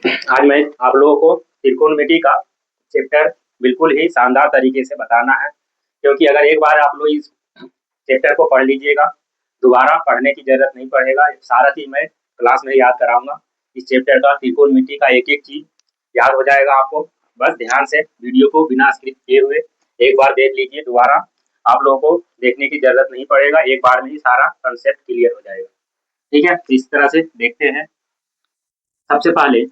आज मैं आप लोगों को त्रिकोणमिति का चैप्टर बिल्कुल ही शानदार तरीके से बताना है, क्योंकि अगर एक बार आप लोग इस चैप्टर को पढ़ लीजिएगा, दोबारा पढ़ने की जरूरत नहीं पड़ेगा। सारा चीज मैं क्लास में याद कराऊंगा। इस चैप्टर का त्रिकोणमिति का एक एक चीज याद हो जाएगा आपको। बस ध्यान से वीडियो को बिना स्किप किए हुए एक बार देख लीजिए, दोबारा आप लोगों को देखने की जरूरत नहीं पड़ेगा, एक बार में ही सारा कंसेप्ट क्लियर हो जाएगा। ठीक है, इस तरह से देखते हैं। सबसे पहले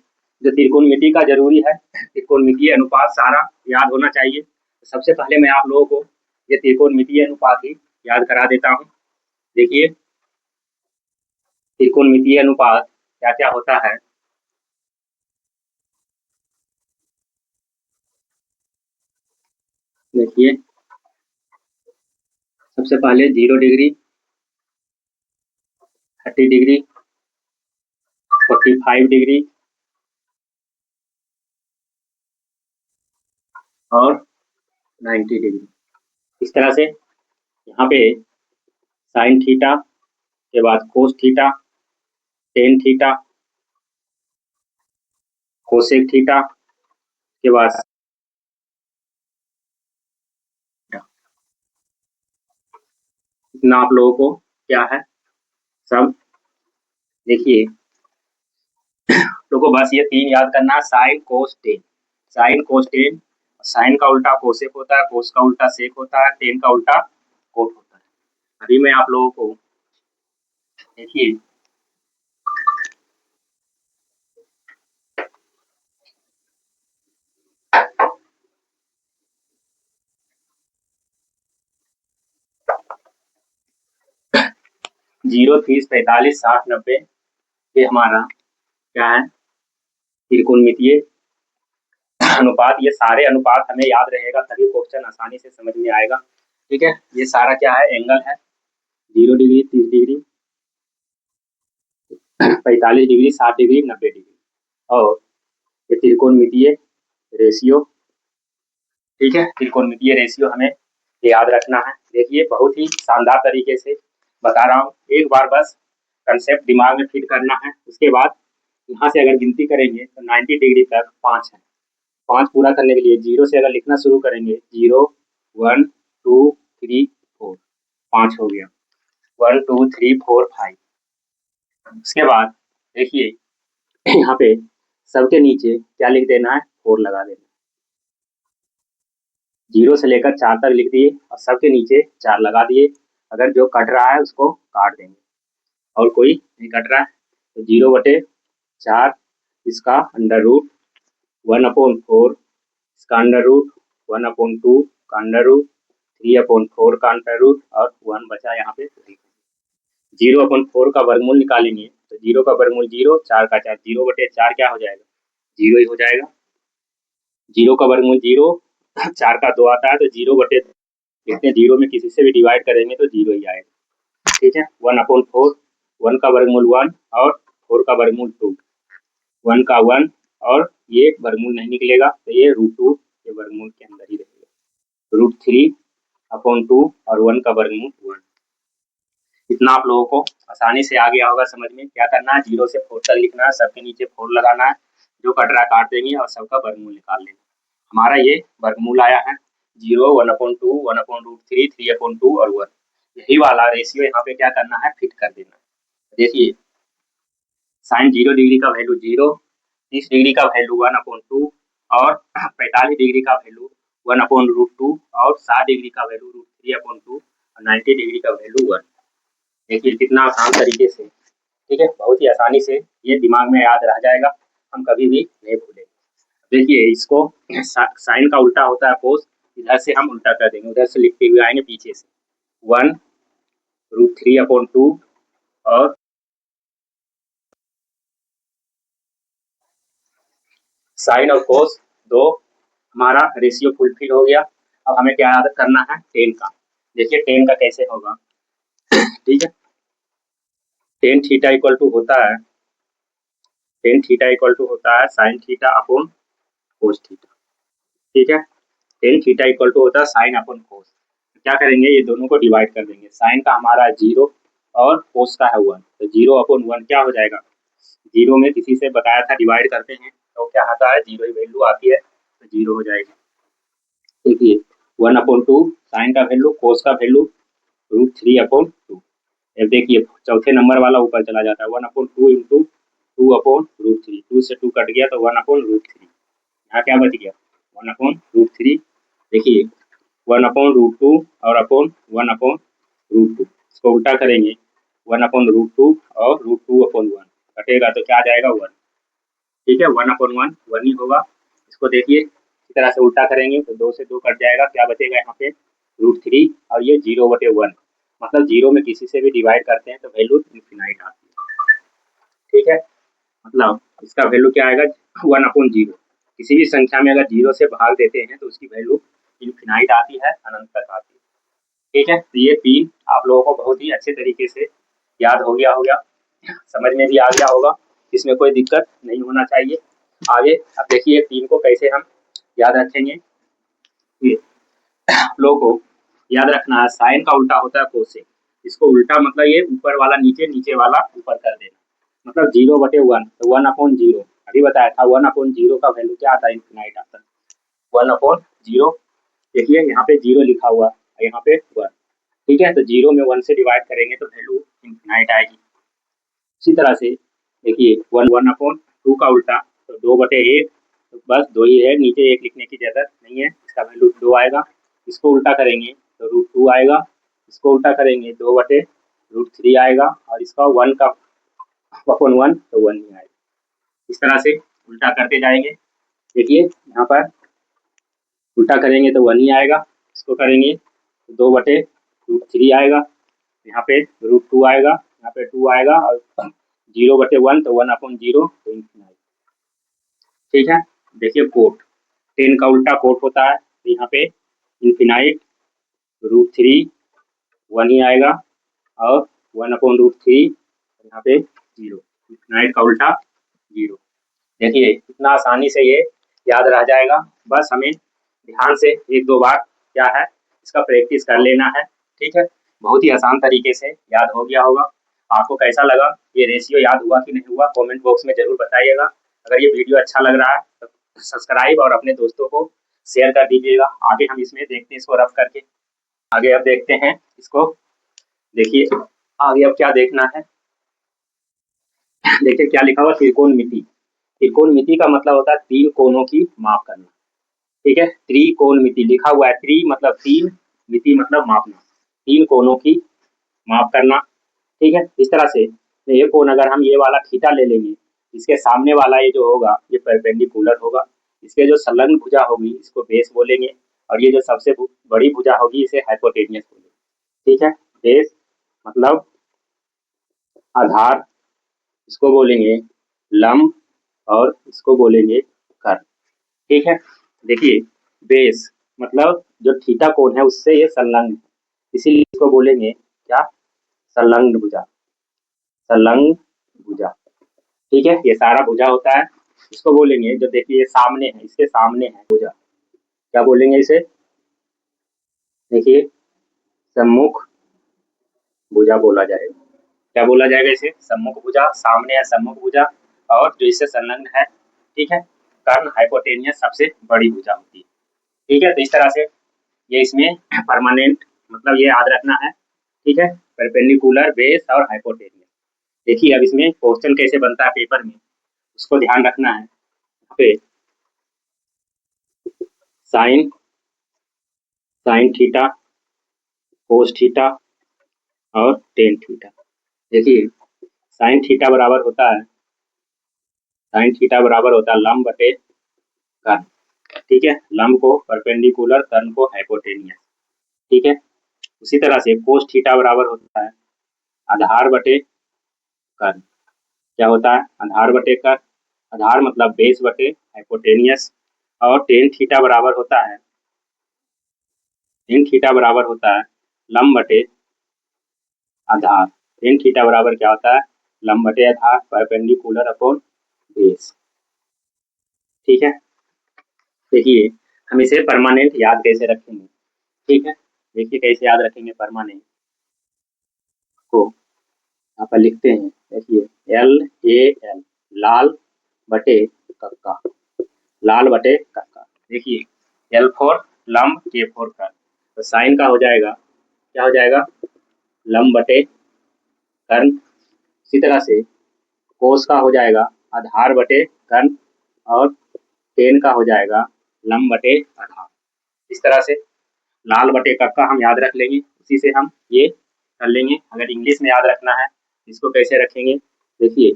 जो त्रिकोणमिति का जरूरी है, त्रिकोणमितीय अनुपात सारा याद होना चाहिए। सबसे पहले मैं आप लोगों को ये त्रिकोणमितीय अनुपात ही याद करा देता हूँ। देखिए, त्रिकोणमितीय अनुपात क्या क्या होता है। देखिए, सबसे पहले 0 डिग्री, 30 डिग्री, 45 डिग्री और 90 डिग्री। इस तरह से यहाँ पे साइन थीटा के बाद cos theta, tan theta, cosec theta के बाद इतना आप लोगों को क्या है सब। देखिए, लोगों को बस ये 3 याद करना है, sine cos tan. Sine cos tan, sine का उल्टा कोसेक होता है, कोस का उल्टा सेक होता है, टेन का उल्टा कोट होता है। अभी मैं आप लोगों को देखिए, जीरो 30 45 60 90 ये हमारा क्या है, त्रिकोणमितीय अनुपात। ये सारे अनुपात हमें याद रहेगा, तभी क्वेश्चन आसानी से समझ में आएगा। ठीक है, ये सारा क्या है, एंगल है। 0 degree, 30 degree, 45 degree, 60 degree, 90 degree और ये त्रिकोणमितीय रेशियो। ठीक है, त्रिकोणमितीय रेशियो हमें याद रखना है। देखिए, बहुत ही शानदार तरीके से बता रहा हूँ, एक बार बस कंसेप्ट दिमाग में फिट करना है। उसके बाद यहाँ से अगर गिनती करेंगे तो 90 डिग्री तक 5 है। 5 पूरा करने के लिए 0 से अगर लिखना शुरू करेंगे, 0 1 2 3 4, 5 हो गया, 1 2 3 4 5। उसके बाद देखिए, यहाँ पे सबके नीचे क्या लिख देना है, 4 लगा देना। 0 से लेकर 4 तक लिख दिए और सबके नीचे 4 लगा दिए। अगर जो कट रहा है उसको काट देंगे और कोई नहीं कट रहा है तो 0/4 इसका अंडर रूट, 1/4 इसका अंडर रूट, 1/2 का अंडर रूट, 3/4 का अंडर रूट और 1 बचा यहाँ पे। 0/4 का वर्गमूल निकालेंगे तो 0 का वर्गमूल 0, 4 का 4, 0/4 क्या हो जाएगा, 0 ही हो जाएगा। 0 का वर्गमूल 0, 4 का 2 आता है तो 0/, देखते 0 में किसी से भी डिवाइड करेंगे तो 0 ही आएगा। ठीक है, 1/4, 1 का वर्गमूल 1 और 4 का वर्गमूल 2, 1 का 1 और ये वर्गमूल नहीं निकलेगा तो ये √2 के वर्गमूल के अंदर ही रहेगा। √3/2 और 1 का वर्गमूल 1। इतना आप लोगों को आसानी से आ गया होगा समझ में। क्या करना है, 0 से 4 तक लिखना है, सबके नीचे 4 लगाना है, जो कट रहा काट देंगे और सबका वर्गमूल निकाल लेंगे। हमारा ये वर्गमूल आया है 0, 1/2, 1/√3, 3/2 और 1। यही वाला रेशियो यहाँ पे क्या करना है, फिट कर देना है। देखिए, साइन 0 डिग्री का वैल्यू 0, 30 डिग्री का वैल्यू 1/2 और 45 डिग्री का वैल्यू 1/√2 और 60 डिग्री का वैल्यू √3/2 और 90 डिग्री का वैल्यू 1। देखिए कितना आसान तरीके से, ठीक है, बहुत ही आसानी से ये दिमाग में याद रह जाएगा, हम कभी भी नहीं भूलेंगे। देखिए, इसको साइन का उल्टा होता है कोस, इधर से हम उल्टा कर देंगे, उधर से लिखते हुए आएंगे पीछे से 1√3/2 और साइन और कोस दो, हमारा रेशियो फुलफिल हो गया। अब हमें क्या याद करना है, टेन का। देखिए टेन का कैसे होगा, ठीक है, टेन थीटा इक्वल टू होता है, टेन थीटा इक्वल टू होता है sine theta upon cos theta. ठीक है, टेन थीटा इक्वल टू होता है साइन अपॉन कोस। क्या करेंगे, ये दोनों को डिवाइड कर देंगे। साइन का हमारा 0 और कोस का है 1, तो 0/1 क्या हो जाएगा, 0 में किसी से बताया था डिवाइड करते हैं तो क्या आता है, जीरो ही वैल्यू आती है, तो जीरो हो जाएगी। देखिए 1/2 साइन का वैल्यू, कोस का वैल्यू √3/2। अब देखिए चौथे नंबर वाला ऊपर चला जाता है, 1/2 इंटू 2/√3, 2 से 2 कट गया तो 1/√3। यहाँ क्या बच गया, 1/√3। देखिए 1/√2 और अपॉन 1/√2, इसको उल्टा करेंगे 1/√2 और √2/1 कटेगा तो क्या आ जाएगा 1। ठीक है, 1/1 1 ही होगा। इसको देखिए इस तरह से उल्टा करेंगे तो 2 से 2 कट जाएगा, क्या बचेगा यहाँ पे √3 और ये 0/1, मतलब जीरो में किसी से भी डिवाइड करते हैं तो वैल्यू इनफिनाइट आती है। ठीक है, मतलब इसका वैल्यू क्या आएगा 1/0। किसी भी संख्या में अगर जीरो से भाग देते हैं तो उसकी वैल्यू इनफिनाइट आती है, अनंत तक आती है। ठीक है, तो ये 3 आप लोगों को बहुत ही अच्छे तरीके से याद हो गया होगा, समझ में भी आ गया होगा, इसमें कोई दिक्कत नहीं होना चाहिए। आगे अब देखिए 3 को कैसे हम याद रखेंगे। ये आप लोगों को याद रखना है, साइन का उल्टा होता है कोसेक। इसको उल्टा मतलब ये ऊपर वाला नीचे, नीचे वाला ऊपर कर देना, मतलब 0/1, तो 1/0। अभी बताया था 1/0 का वैल्यू क्या आता है, इनफिनाइट आता है 1/0। देखिए यहाँ पे 0 लिखा हुआ है, यहाँ पे 1। ठीक है, तो 0 में 1 से डिवाइड करेंगे तो वैल्यू इनफिनाइट आएगी। इसी तरह से देखिए 1/2 का उल्टा तो 2/1, तो बस 2 ही है, नीचे 1 लिखने की जरूरत नहीं है, इसका वैल्यू 2 आएगा। इसको उल्टा करेंगे तो √2 आएगा, इसको उल्टा करेंगे 2/√3 आएगा, और इसका 1 का अपन 1 तो 1 ही आएगा। इस तरह से उल्टा करते जाएंगे। देखिए यहाँ पर उल्टा करेंगे तो 1 ही आएगा, इसको करेंगे तो 2/√3 आएगा, यहाँ पे √2 आएगा, यहाँ पे 2 आएगा, और 0/1 तो 1/0 तो इनफिनाइट। ठीक है, देखिए कोट 10 का उल्टा कोट होता है, तो यहाँ पे इनफिनाइट √3 1 ही आएगा, और 1/√3 यहाँ पे 0, इनफिनाइट का उल्टा 0। देखिए इतना आसानी से ये याद रह जाएगा, बस हमें ध्यान से 1-2 बार क्या है इसका प्रैक्टिस कर लेना है। ठीक है, बहुत ही आसान तरीके से याद हो गया होगा। आपको कैसा लगा, ये रेशियो याद हुआ कि नहीं हुआ, कमेंट बॉक्स में जरूर बताइएगा। अगर ये वीडियो अच्छा लग रहा है तो सब्सक्राइब और अपने दोस्तों को शेयर कर दीजिएगा। आगे हम इसमें देखते हैं, इसको रफ करके आगे अब देखते हैं इसको। देखिए आगे अब क्या देखना है, देखिए क्या लिखा हुआ, त्रिकोणमिति। त्रिकोणमिति का मतलब होता है 3 कोणों की माप करना। ठीक है, त्रिकोणमिति लिखा हुआ है, त्रि मतलब 3, मिति मतलब मापना, 3 कोणों की माप करना। ठीक है, इस तरह से ये कोण अगर हम ये वाला थीटा ले लेंगे, इसके सामने वाला ये जो होगा ये परपेंडिकुलर होगा, इसके जो संलग्न भुजा होगी इसको बेस बोलेंगे, और ये जो सबसे बड़ी भुजा होगी इसे हाइपोटेनियस बोलेंगे। ठीक है, बेस मतलब आधार, इसको बोलेंगे लंब, और इसको बोलेंगे कर्ण। ठीक है, देखिए बेस मतलब जो थीटा कोण है उससे ये संलग्न है, इसीलिए इसको बोलेंगे क्या, संलग्न भुजा, संलग्न भुजा। ठीक है, ये सारा भुजा होता है, इसको बोलेंगे जो देखिए ये सामने है, इसके सामने है भुजा, क्या बोलेंगे इसे, देखिए सम्मुख भुजा बोला जाएगा। क्या बोला जाएगा इसे, सम्मुख भुजा, सामने है सम्मुख भुजा, और जो इससे संलग्न है। ठीक है, कर्ण हाइपोटेनियस सबसे बड़ी भुजा होती है। ठीक है, तो इस तरह से ये इसमें परमानेंट मतलब ये याद रखना है। ठीक है, परपेंडिकुलर, बेस और हाइपोटेनियस। देखिए अब इसमें क्वेश्चन कैसे बनता है पेपर में, उसको ध्यान रखना है। यहाँ पे sine, sine theta, cos theta और टेन थीटा। देखिए साइन थीटा बराबर होता है, साइन थीटा बराबर होता है लंब बटे कर्ण। ठीक है, लंब को परपेंडिकुलर, कर्ण को हाइपोटेनियस। ठीक है, उसी तरह से कोस थीटा बराबर होता है आधार बटे कर्ण। क्या होता है, आधार बटे कर्ण, आधार मतलब बेस बटे हाइपोटेनियस। और टेन थीटा बराबर होता है, टेन थीटा बराबर होता है लंब बटे आधार। टेन थीटा बराबर क्या होता है, लंब बटे आधार, परपेंडिकुलर अपॉन बेस। ठीक है, देखिए हम इसे परमानेंट याद कैसे रखेंगे। ठीक है, देखिए कैसे याद रखेंगे परमानेंट को, यहाँ पर लिखते हैं, देखिए LAL, लाल बटे कक्का, लाल बटे कक्का। देखिए L फॉर लंब, K फॉर कर्ण, तो साइन का हो जाएगा, क्या हो जाएगा, लंब बटे कर्ण। इसी तरह से कोस का हो जाएगा आधार बटे कर्ण, और टेन का हो जाएगा लंब बटे आधार। इस तरह से लाल बटे कक्का हम याद रख लेंगे, उसी से हम ये कर लेंगे। अगर इंग्लिश में याद रखना है इसको कैसे रखेंगे, देखिए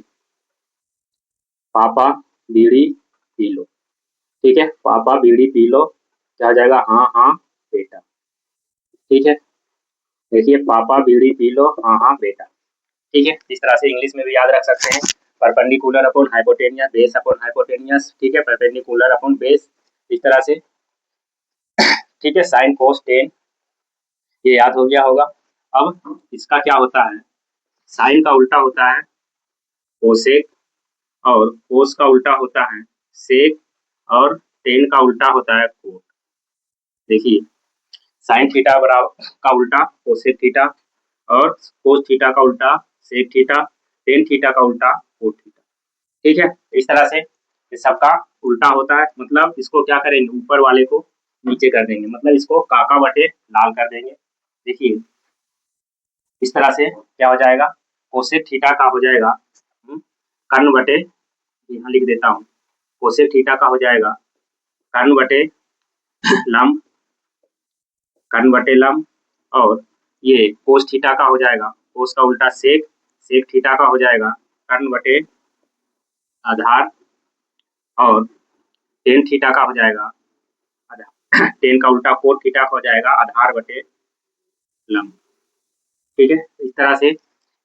पापा बीड़ी पी लो, ठीक है, पापा बीड़ी पी लो, क्या हो जाएगा, हाँ हाँ बेटा, ठीक है। देखिए पापा बीड़ी पी लो, हाँ हाँ बेटा, ठीक है। इस तरह से इंग्लिश में भी याद रख सकते हैं, perpendicular upon hypotenuse, base upon hypotenuse, ठीक है, परपेंडिकुलर अपॉन बेस, इस तरह से, ठीक है। साइन कोस टेन ये याद हो गया होगा। अब इसका क्या होता है, साइन का उल्टा होता है कोसेक, और कोस का उल्टा होता है सेक, और टेन का उल्टा होता है कोट। देखिए साइन थीटा बराबर का उल्टा कोसेक थीटा, और कोस थीटा का उल्टा सेक थीटा, टेन थीटा का उल्टा कोट थीटा, ठीक है। इस तरह से ये सबका उल्टा होता है, मतलब इसको क्या करेंगे, ऊपर वाले को नीचे कर देंगे, मतलब इसको काका बटे लाल कर देंगे। देखिए इस तरह से क्या हो जाएगा, कोसेक थीटा का हो जाएगा कर्ण बटे, यहाँ लिख देता हूँ, कोसेक थीटा का हो जाएगा कर्ण बटे लंब, कर्ण बटे लंब, और ये कोस थीटा का हो जाएगा, कोस का उल्टा सेक, सेक थीटा का हो जाएगा कर्ण बटे आधार, और टेन थीटा का हो जाएगा आधार, टेन का उल्टा कोट थीटा का हो जाएगा आधार बटे लंब, ठीक है। इस तरह से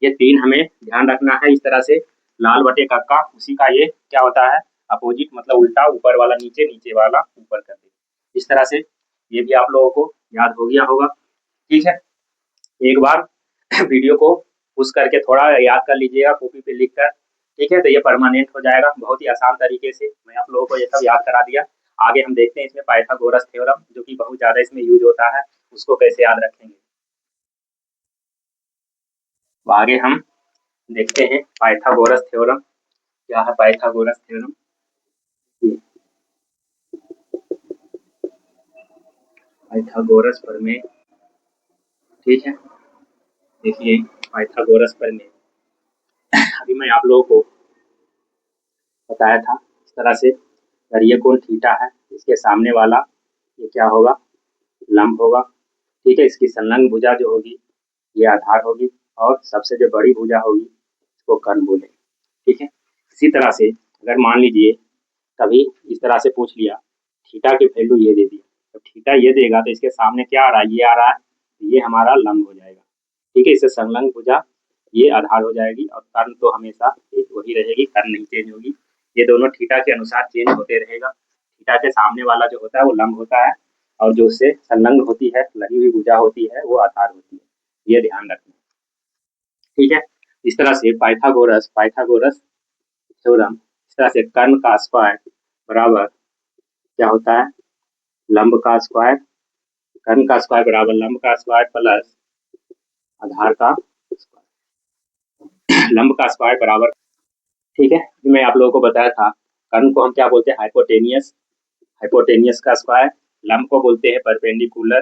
ये तीन हमें ध्यान रखना है। इस तरह से लाल बटे कक्का, उसी का ये क्या होता है, अपोजिट, मतलब उल्टा, ऊपर वाला नीचे, नीचे वाला ऊपर कर दे। इस तरह से ये भी आप लोगों को याद हो गया होगा, ठीक है। एक बार वीडियो को पुश करके थोड़ा याद कर लीजिएगा कॉपी पे लिख कर, ठीक है, तो ये परमानेंट हो जाएगा। बहुत ही आसान तरीके से मैं आप लोगों को ये सब याद करा दिया। आगे हम देखते हैं इसमें पाइथागोरस थ्योरम, जो कि बहुत ज्यादा इसमें यूज होता है, उसको कैसे याद रखेंगे। तो आगे हम देखते हैं पाइथागोरस थ्योरम। क्या है पाइथागोरस थ्योरम, पाइथागोरस प्रमेय, ठीक है। देखिए पाइथागोरस प्रमेय अभी मैं आप लोगों को बताया था, इस तरह से अगर ये कोण थीटा है, इसके सामने वाला ये क्या होगा, लंब होगा, ठीक है। इसकी संलग्न भुजा जो होगी ये आधार होगी, और सबसे जो बड़ी भुजा होगी इसको कर्ण बोलेंगे, ठीक है। इसी तरह से अगर मान लीजिए कभी इस तरह से पूछ लिया, थीटा की वैल्यू ये दे दिया, तो थीटा ये देगा तो इसके सामने क्या आ रहा है, ये आ रहा है, ये हमारा लंब हो जाएगा, ठीक है। इससे संलग्न भुजा ये आधार हो जाएगी, और कर्ण तो हमेशा एक वही रहेगी, कर्ण नहीं चेंज होगी। ये दोनों थीटा के अनुसार चेंज होते रहेगा। थीटा के सामने वाला जो होता है वो लंब होता है, और जो उससे संलग्न होती है, लगी हुई भुजा होती है, वो आधार होती है। ये ध्यान रखना, ठीक है। इस तरह से पाइथागोरस थ्योरम, इस तरह से कर्ण का स्क्वायर बराबर क्या होता है, लंब का स्क्वायर, कर्ण का स्क्वायर बराबर लंब का स्क्वायर प्लस आधार का स्क्वायर, लंब का स्क्वायर बराबर, ठीक है। मैं आप लोगों को बताया था कर्ण को हम क्या बोलते हैं, हाइपोटेनियस, हाइपोटेनियस का स्क्वायर, लंब को बोलते हैं परपेंडिकुलर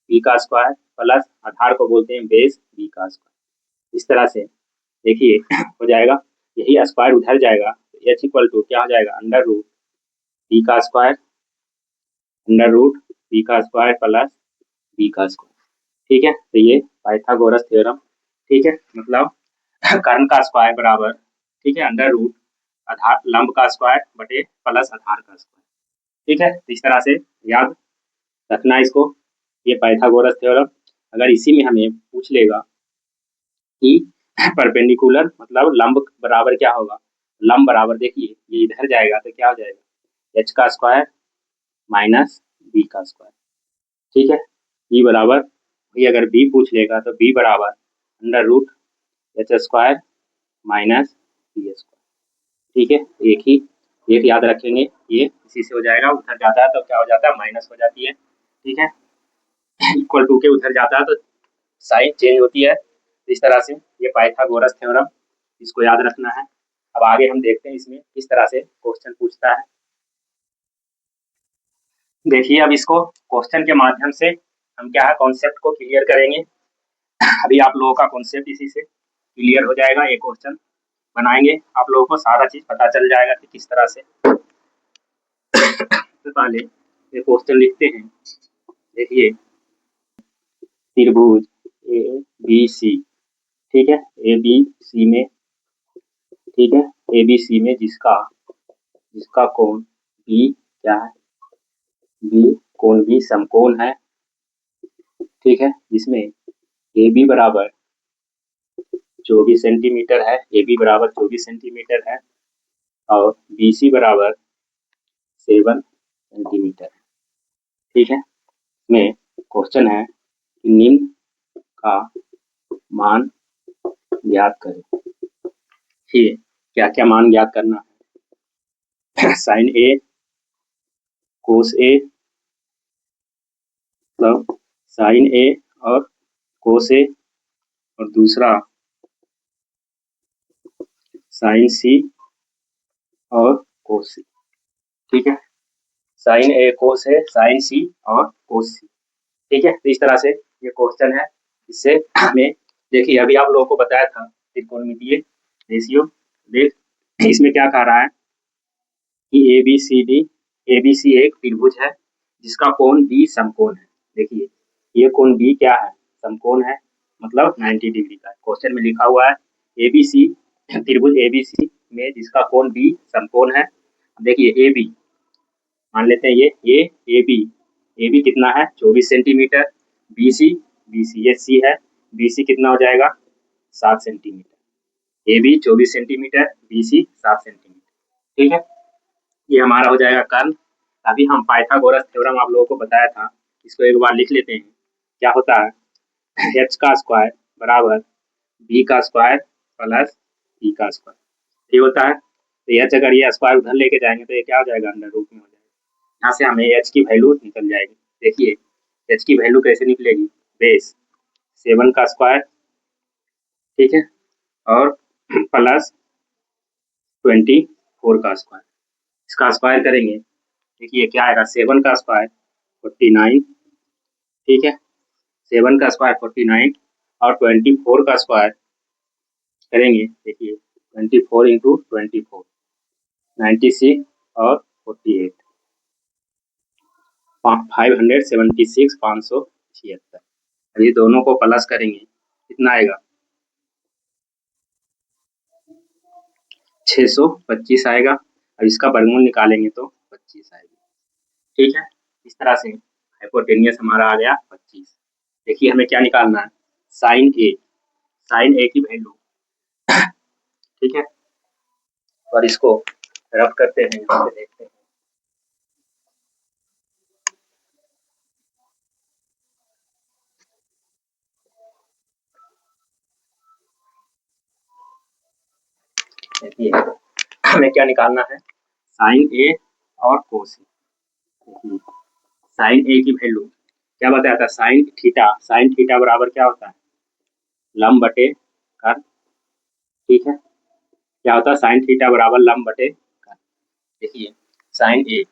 बी का स्क्वायर, प्लस आधार को बोलते हैं बेस बी का स्क्वायर। इस तरह से देखिए हो जाएगा, यही स्क्वायर उधर जाएगा, एच इक्वल टू क्या हो जाएगा, अंडर रूट बी का स्क्वायर, अंडर रूट बी का स्क्वायर प्लस बी का स्क्वायर, ठीक है। तो ये पाइथागोरस थ्योरम, ठीक है, मतलब कर्ण का स्क्वायर बराबर, ठीक है, अंडर रूट आधार लंब का स्क्वायर बटे प्लस आधार का स्क्वायर, ठीक है। इस तरह से याद रखना इसको, ये पाइथागोरस थ्योरम। अगर इसी में हमें पूछ लेगा कि परपेंडिकुलर मतलब लंब बराबर क्या होगा, लंब बराबर देखिए ये इधर जाएगा तो क्या हो जाएगा, एच का स्क्वायर माइनस बी का स्क्वायर, ठीक है। बी बराबर, ये अगर बी पूछ लेगा तो बी बराबर under root H square minus B square, ठीक है। एक याद रखेंगे, ये इसी से हो जाएगा, उधर जाता है तो क्या हो जाता है, माइनस हो जाती है, ठीक है। इक्वल टू के उधर जाता है तो साइन चेंज होती है। इस तरह से ये पाइथागोरस थ्योरम, इसको याद रखना है। अब आगे हम देखते हैं इसमें किस तरह से क्वेश्चन पूछता है। देखिए अब इसको क्वेश्चन के माध्यम से हम क्या है कॉन्सेप्ट को क्लियर करेंगे। अभी आप लोगों का कॉन्सेप्ट इसी से क्लियर हो जाएगा। ये क्वेश्चन बनाएंगे आप लोगों को सारा चीज पता चल जाएगा कि किस तरह से। तो पहले ये क्वेश्चन लिखते हैं। देखिए त्रिभुज ए बी सी, ठीक है, ए बी सी में, ठीक है, ए बी सी में जिसका जिसका कोण बी क्या है, बी कोण बी समकोण है, ठीक है, जिसमें ए बी बराबर 24 सेंटीमीटर है, ए बी बराबर 24 सेंटीमीटर है और बी सी बराबर 7 सेंटीमीटर है, ठीक है। में क्वेश्चन है कि निम्न का मान ज्ञात करें। ठीक है, क्या क्या मान ज्ञात करना है। साइन ए कोस ए, मतलब साइन ए और कोस ए, और दूसरा साइन सी और कोस सी, ठीक है। साइन ए कोस ए, साइन सी और कोस सी, ठीक है। तो इस तरह से ये क्वेश्चन है। इससे हमें देखिए अभी आप लोगों को बताया था त्रिकोणमितीय रेशियो। देख इसमें क्या कह रहा है कि ए बी सी एक त्रिभुज है जिसका कोण बी समकोण है। देखिए ये कोण बी क्या है, समकोण है, मतलब 90 डिग्री का। क्वेश्चन में लिखा हुआ है ए बी सी, त्रिभुज ए बी सी में जिसका कोण बी समकोण है। देखिए ए बी मान लेते हैं, ये ए बी कितना है 24 सेंटीमीटर, बी सी ये सी है, बी सी कितना हो जाएगा 7 centimetre. A B 24 centimetre, B C 7 centimetre, ठीक है। ये हमारा हो जाएगा कर्ल। अभी हम पाइथागोरस थ्योरम आप लोगों को बताया था, इसको एक बार लिख लेते हैं। क्या होता है एच का स्क्वायर बराबर बी का स्क्वायर प्लस बी का स्क्वायर, ठीक होता है। तो एच अगर ये स्क्वायर उधर लेके जाएंगे तो ये क्या हो जाएगा अंडर रूट में हो जाएगा। यहाँ से हमें एच की वैल्यू निकल जाएगी। देखिए एच की वैल्यू कैसे निकलेगी, बेस 7 का स्क्वायर, ठीक है, और प्लस 24 का स्क्वायर, इसका स्क्वायर करेंगे। देखिए क्या आएगा 7 का स्क्वायर 49, ठीक है, 7 का स्क्वायर 49 और 24 का स्क्वायर करेंगे। देखिए 24 इंटू 24 96 और 48 576 576। अभी दोनों को प्लस करेंगे कितना आएगा 625 आएगा। अब इसका वर्गमूल निकालेंगे तो 25 आएगी, ठीक है। इस तरह से हाइपोटेनियस हमारा आ गया 25। देखिए हमें क्या निकालना है, साइन ए की वैल्यू, ठीक है, और इसको रफ करते हैं, यहाँ पे देखते हैं। देखिए हमें क्या निकालना है, साइन ए और कोस ए। साइन ए की वैल्यू क्या बताया था, साइन थीटा बराबर क्या होता है लंब बटे कर्ल, ठीक है। क्या होता है साइन थीटा बराबर लंब बटे कर्ल। देखिए साइन ए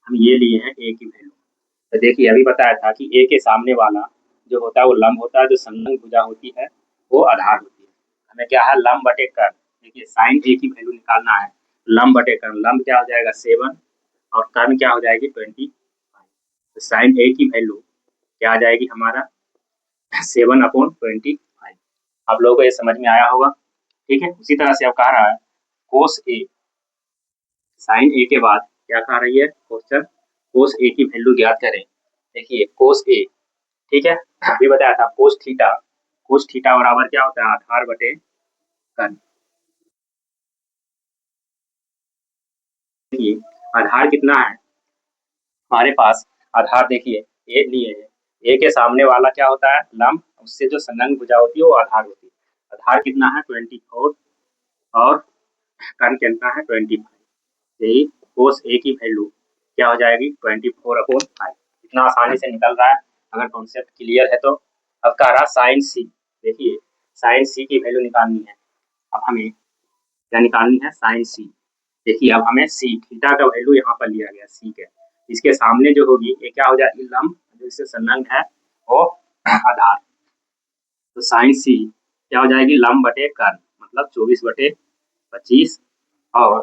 हम ये लिए हैं ए की वैल्यू, तो देखिए अभी बताया था कि ए के सामने वाला जो होता है वो लंब होता है, जो संलग्न भुजा होती है वो आधार होती है। हमें क्या है लंब बटे कर्ल। देखिए साइन ए की वैल्यू निकालना है, लंब बटे कर्ल, लंब क्या हो जाएगा 7 और कर्ल क्या हो जाएगी 25। तो साइन ए की वैल्यू क्या आ जाएगी हमारा 7/25। आप लोगों को ये समझ में आया होगा, ठीक है। उसी तरह से अब कह रहा है कोस ए, साइन ए के बाद क्या कह रही है क्वेश्चन, कोस ए की वैल्यू ज्ञात करें। देखिए कोस ए, ठीक है, अभी बताया था कोस थीटा बराबर क्या होता है आधार बटे कर्ल। देखिए आधार कितना है हमारे पास, आधार देखिए ए लिए है, ए के सामने वाला क्या होता है लंब, उससे जो संलग्न भुजा होती है वो आधार होती है। आधार कितना है 24 और कर्ल कितना है 25। यही कोस ए की वैल्यू क्या हो जाएगी 24/5। इतना आसानी से निकल रहा है अगर कॉन्सेप्ट क्लियर है तो। अब कह रहा साइन सी, देखिए साइन सी की वैल्यू निकालनी है। अब हमें क्या निकालनी है, साइन सी। देखिए अब हमें सी थीटा का वैल्यू यहाँ पर लिया गया सी के, इसके सामने जो होगी ये क्या हो जाएगी, लंब जो इससे संलग्न है वो आधार, तो साइन सी क्या हो जाएगी, लंब बटे कर्ण, मतलब 24/25, और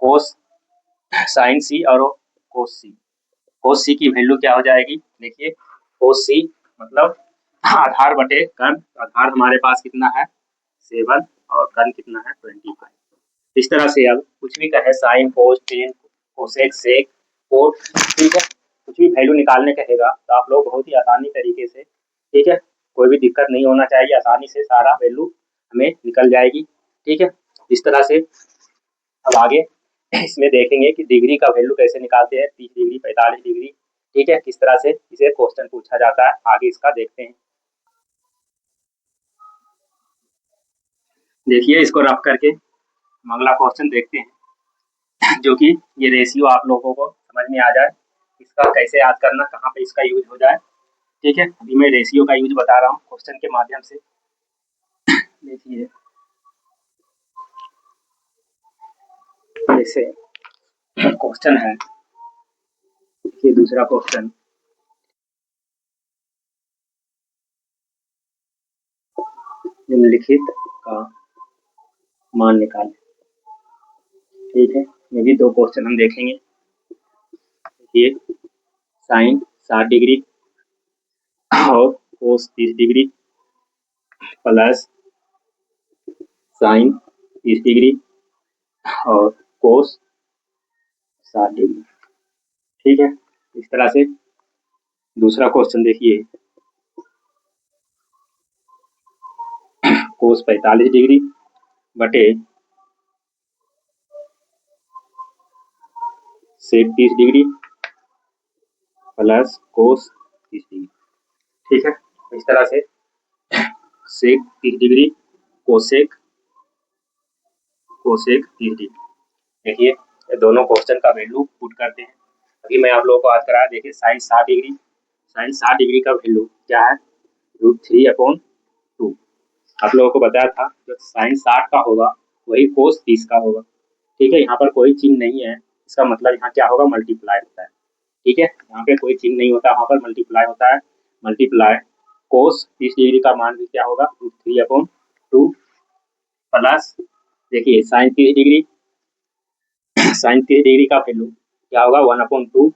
कोस साइन सी और कोस सी, कोस सी की वैल्यू क्या हो जाएगी, देखिए कोस सी मतलब आधार बटे कर्ण, आधार हमारे पास कितना है 7 और कर्ण कितना है 25। इस तरह से अब कुछ भी कहे sine cos tan cosec sec cot, ठीक है, कुछ भी वैल्यू निकालने कहेगा तो आप लोग बहुत ही आसानी तरीके से, ठीक है, कोई भी दिक्कत नहीं होना चाहिए, आसानी से सारा वैल्यू हमें निकल जाएगी, ठीक है। इस तरह से अब आगे इसमें देखेंगे कि डिग्री का वैल्यू कैसे निकालते हैं, 30 डिग्री 45 डिग्री, ठीक है, किस तरह से इसे क्वेश्चन पूछा जाता है, आगे इसका देखते हैं। देखिए इसको रफ करके हम अगला क्वेश्चन देखते हैं जो कि ये रेशियो आप लोगों को समझ में आ जाए, इसका कैसे याद करना, कहाँ पे इसका यूज हो जाए, ठीक है। अभी मैं रेशियो का यूज बता रहा हूँ क्वेश्चन के माध्यम से। देखिए जैसे क्वेश्चन है, देखिए दूसरा क्वेश्चन, निम्नलिखित का मान निकालें, ठीक है। ये भी दो क्वेश्चन हम देखेंगे। देखिए साइन 60 डिग्री और कोस 30 डिग्री प्लस साइन 30 डिग्री और कोस 60 डिग्री, ठीक है। इस तरह से दूसरा क्वेश्चन देखिए, कोस 45 डिग्री बटे सेक 30 डिग्री प्लस कोस 30 डिग्री, ठीक है। इस तरह से सेक 30 डिग्री कोसेक कोसेक 30 डिग्री, देखिए ये दोनों क्वेश्चन का वैल्यू पुट करते हैं। अभी मैं आप लोगों को आज कराया, देखिए साइन 60 डिग्री, साइन 60 डिग्री का वैल्यू क्या है, √3/2। आप लोगों को बताया था जो साइन 60 का होगा वही कोस 30 का होगा, ठीक है। यहाँ पर कोई चिन्ह नहीं है, इसका मतलब यहाँ क्या होगा, मल्टीप्लाई होता है, ठीक है। यहाँ पे कोई चिन्ह नहीं होता, वहाँ पर मल्टीप्लाई होता है, मल्टीप्लाई कोस 30 डिग्री का मान भी क्या होगा, √3/2 प्लस देखिए साइन 30 डिग्री, साइन 30 डिग्री का वैल्यू क्या होगा 1/2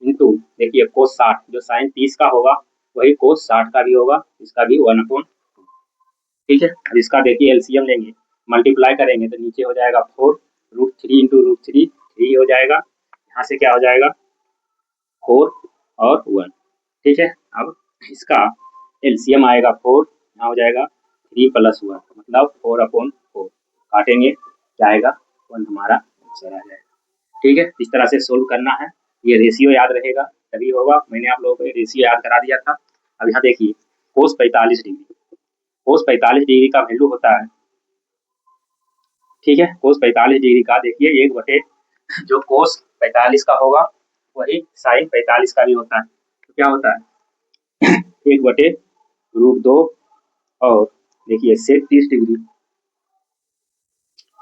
इंटू देखिए कोस 60, जो साइन 30 का होगा वही कोस 60 का भी होगा, इसका भी 1/2, ठीक है। अब इसका देखिए एलसीएम लेंगे, मल्टीप्लाई करेंगे तो नीचे हो जाएगा 4 √3 इंटू √3 3 हो जाएगा, यहाँ से क्या हो जाएगा 4 और 1, ठीक है। अब इसका एलसीएम आएगा 4, यहाँ हो जाएगा 3 + 1 मतलब 4/4, काटेंगे क्या आएगा 1, हमारा आंसर आ जाएगा, ठीक है। इस तरह से सोल्व करना है, ये रेशियो याद रहेगा तभी होगा, मैंने आप लोगों को रेशियो याद करा दिया था। अब यहाँ देखिए कोस 45 डिग्री, कोस 45 डिग्री का वैल्यू होता है, ठीक है, कोस 45 डिग्री का देखिए 1 जो कोस 45 का होगा वही साइन 45 का भी होता है, तो क्या होता है 1/√2, और देखिए सेक 30 डिग्री,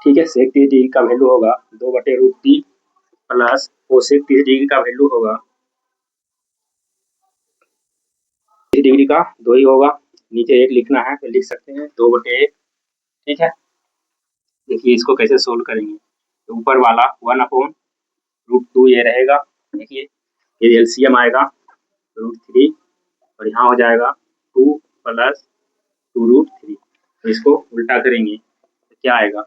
ठीक है, सेक 30 डिग्री का वैल्यू होगा 2/√3 प्लस कोसेक 30 डिग्री का वैल्यू होगा 30 डिग्री का 2 ही होगा, नीचे 1 लिखना है तो लिख सकते हैं 2/1, ठीक है। देखिए इसको कैसे सोल्व करेंगे, तो ऊपर वाला 1/√2 ये रहेगा, देखिए ये एलसीएम आएगा √3 और यहाँ हो जाएगा 2 + 2√3, तो इसको उल्टा करेंगे तो क्या आएगा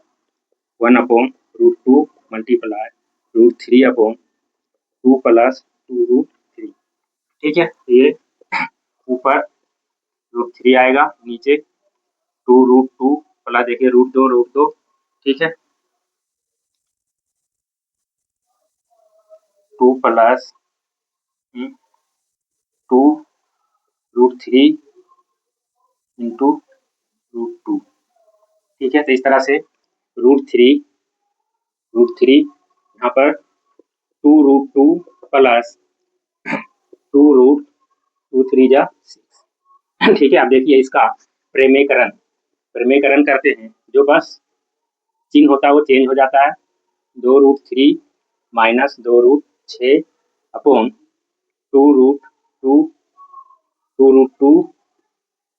1/√2 मल्टीप्लाई √3/2 + 2√3, ठीक है। ये ऊपर √3 आएगा, नीचे 2√2 प्लस देखिए √2, ठीक है, 2 + 2√3 इंटू √2, ठीक है। तो इस तरह से √3 यहाँ पर 2√2 प्लस 2√2 × 6, ठीक है। अब देखिए इसका प्रेमीकरण करते हैं, जो बस चिन्ह होता है वो चेंज हो जाता है। 2√3 माइनस 2√6 अपॉन 2√2 2√2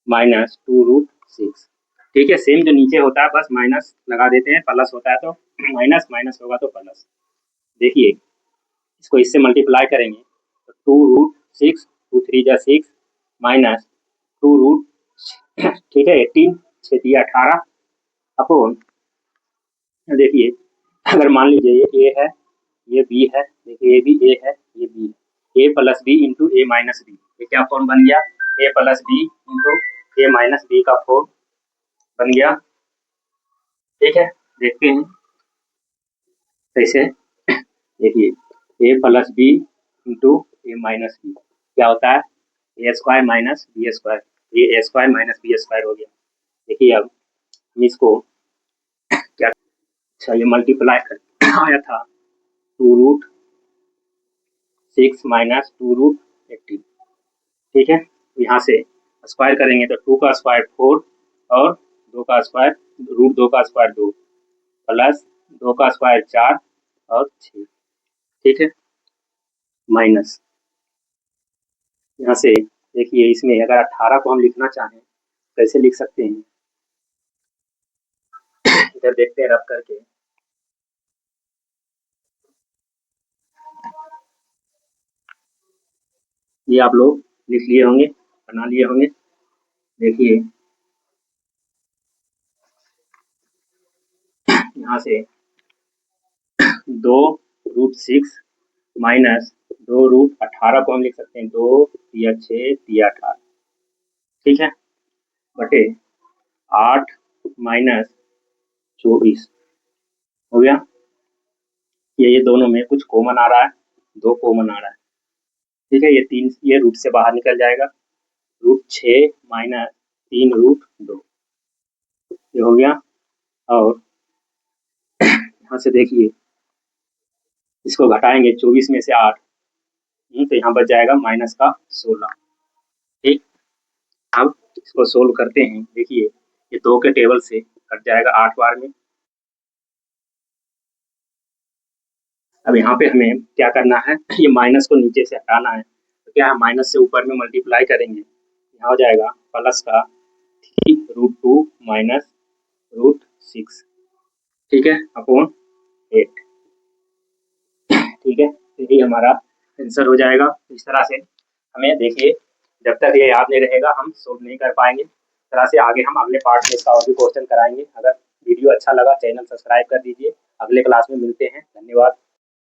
माइनस 2√6। ठीक है, सेम जो नीचे होता है बस माइनस लगा देते हैं, प्लस होता है तो माइनस, माइनस होगा तो प्लस। देखिए इसको इससे मल्टीप्लाई करेंगे तो 2√6 2 3 जा 6 माइनस 2 ठीक है 18 6 दिया 18 अपॉन, देखिए अगर मान लीजिए ये ए है, ये बी है, देखिए ये भी ए है, ये बी है, ए प्लस बी इंटू ए माइनस बी, ये क्या फॉर्म बन गया, ए प्लस बी इंटू ए माइनस बी का फॉर्म बन गया। ठीक है, देखते हैं कैसे। देखिए ए प्लस बी इंटू ए माइनस बी क्या होता है, ए स्क्वायर माइनस बी स्क्वायर, ये ए स्क्वायर माइनस बी स्क्वायर हो गया। देखिए अब हम इसको क्या, अच्छा ये मल्टीप्लाई कर आया था 2√6 माइनस 2√18। ठीक है, यहाँ से स्क्वायर करेंगे तो 2 का स्क्वायर 4 और 2 का स्क्वायर √2 का स्क्वायर 2 प्लस 2 का स्क्वायर 4 और 6। ठीक है, माइनस यहाँ से देखिए इसमें अगर 18 को हम लिखना चाहें कैसे लिख सकते हैं, इधर देखते हैं रब करके। ये आप लोग लिख लिए होंगे, बना लिए होंगे। देखिए यहाँ से 2√6 माइनस 2√18 को हम लिख सकते हैं 2 या 6 या 18। ठीक है, बटे 8 माइनस 24 हो गया। ये दोनों में कुछ कॉमन आ रहा है, 2 कॉमन आ रहा है। ठीक है, ये 3 ये रूट से बाहर निकल जाएगा, √6 माइनस 3√2 ये हो गया। और यहाँ से देखिए इसको घटाएंगे 24 में से 8 तो यहाँ बच जाएगा माइनस का 16। ठीक, अब इसको सोल्व करते हैं। देखिए ये 2 के टेबल से कट जाएगा 8 बार में। अब यहाँ पे हमें क्या करना है, ये माइनस को नीचे से हटाना है, तो क्या है माइनस से ऊपर में मल्टीप्लाई करेंगे, यहाँ हो जाएगा प्लस का 3√2 माइनस √6। ठीक है, अपॉन 8। ठीक है, तो यही हमारा आंसर हो जाएगा। इस तरह से हमें देखिए जब तक ये याद नहीं रहेगा हम सोल्व नहीं कर पाएंगे। इस तरह से आगे हम अगले पार्ट में इसका और भी क्वेश्चन कराएंगे। अगर वीडियो अच्छा लगा चैनल सब्सक्राइब कर दीजिए। अगले क्लास में मिलते हैं, धन्यवाद।